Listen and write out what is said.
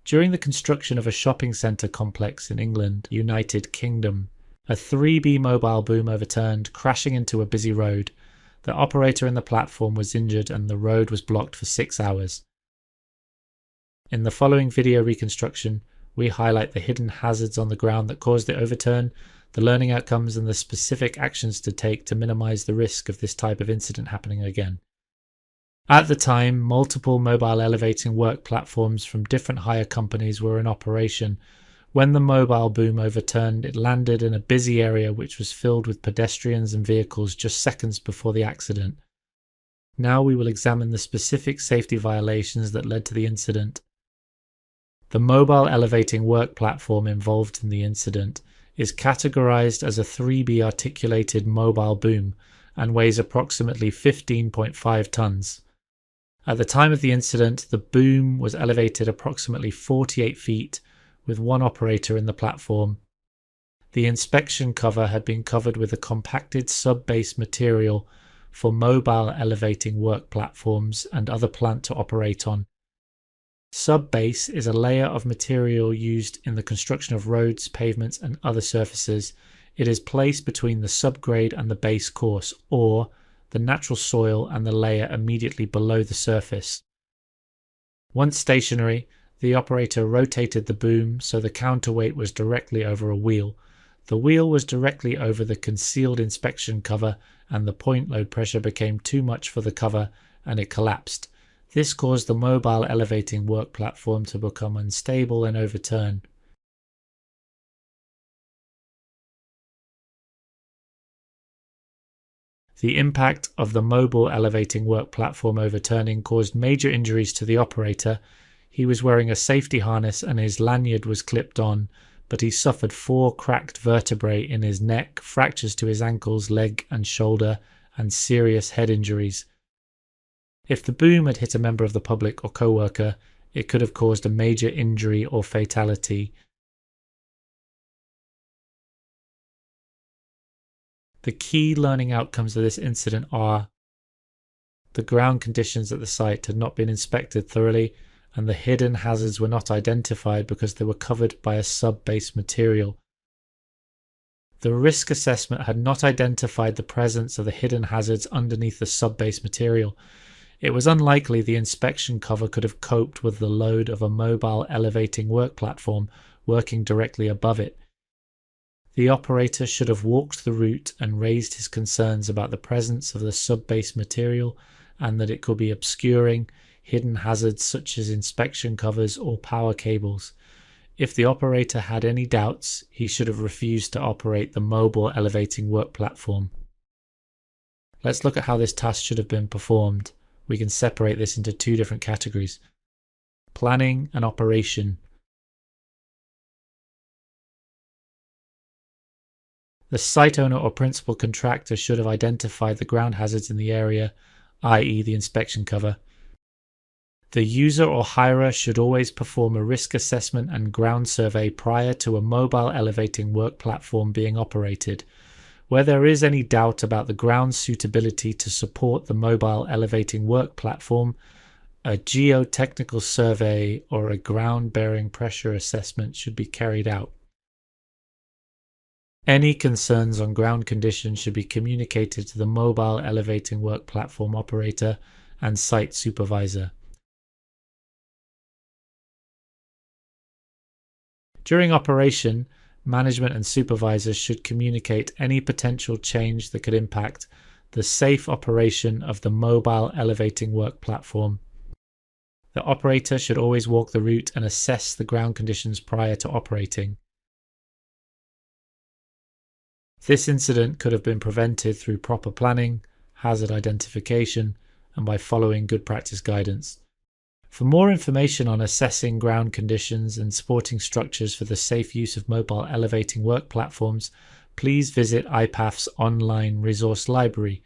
During the construction of a shopping centre complex in England, United Kingdom, a 3B mobile boom overturned, crashing into a busy road. The operator in the platform was injured and the road was blocked for 6 hours. In the following video reconstruction, we highlight the hidden hazards on the ground that caused the overturn, the learning outcomes, and the specific actions to take to minimize the risk of this type of incident happening again. At the time, multiple mobile elevating work platforms from different hire companies were in operation. When the mobile boom overturned, it landed in a busy area which was filled with pedestrians and vehicles just seconds before the accident. Now we will examine the specific safety violations that led to the incident. The mobile elevating work platform involved in the incident is categorized as a 3B articulated mobile boom and weighs approximately 15.5 tons. At the time of the incident, the boom was elevated approximately 48 feet with one operator in the platform. The inspection cover had been covered with a compacted sub-base material for mobile elevating work platforms and other plant to operate on. Sub-base is a layer of material used in the construction of roads, pavements, and other surfaces. It is placed between the subgrade and the base course, or the natural soil and the layer immediately below the surface. Once stationary, the operator rotated the boom so the counterweight was directly over a wheel. The wheel was directly over the concealed inspection cover, and the point load pressure became too much for the cover and it collapsed. This caused the mobile elevating work platform to become unstable and overturn. The impact of the mobile elevating work platform overturning caused major injuries to the operator. He was wearing a safety harness and his lanyard was clipped on, but he suffered 4 cracked vertebrae in his neck, fractures to his ankles, leg and shoulder, and serious head injuries. If the boom had hit a member of the public or co-worker, it could have caused a major injury or fatality. The key learning outcomes of this incident are: the ground conditions at the site had not been inspected thoroughly, and the hidden hazards were not identified because they were covered by a sub-base material. The risk assessment had not identified the presence of the hidden hazards underneath the sub-base material. It was unlikely the inspection cover could have coped with the load of a mobile elevating work platform working directly above it. The operator should have walked the route and raised his concerns about the presence of the sub-base material and that it could be obscuring hidden hazards such as inspection covers or power cables. If the operator had any doubts, he should have refused to operate the mobile elevating work platform. Let's look at how this task should have been performed. We can separate this into 2 different categories: planning and operation. The site owner or principal contractor should have identified the ground hazards in the area, i.e. the inspection cover. The user or hirer should always perform a risk assessment and ground survey prior to a mobile elevating work platform being operated. Where there is any doubt about the ground suitability to support the mobile elevating work platform, a geotechnical survey or a ground bearing pressure assessment should be carried out. Any concerns on ground conditions should be communicated to the mobile elevating work platform operator and site supervisor. During operation, management and supervisors should communicate any potential change that could impact the safe operation of the mobile elevating work platform. The operator should always walk the route and assess the ground conditions prior to operating. This incident could have been prevented through proper planning, hazard identification, and by following good practice guidance. For more information on assessing ground conditions and supporting structures for the safe use of mobile elevating work platforms, please visit IPAF's online resource library.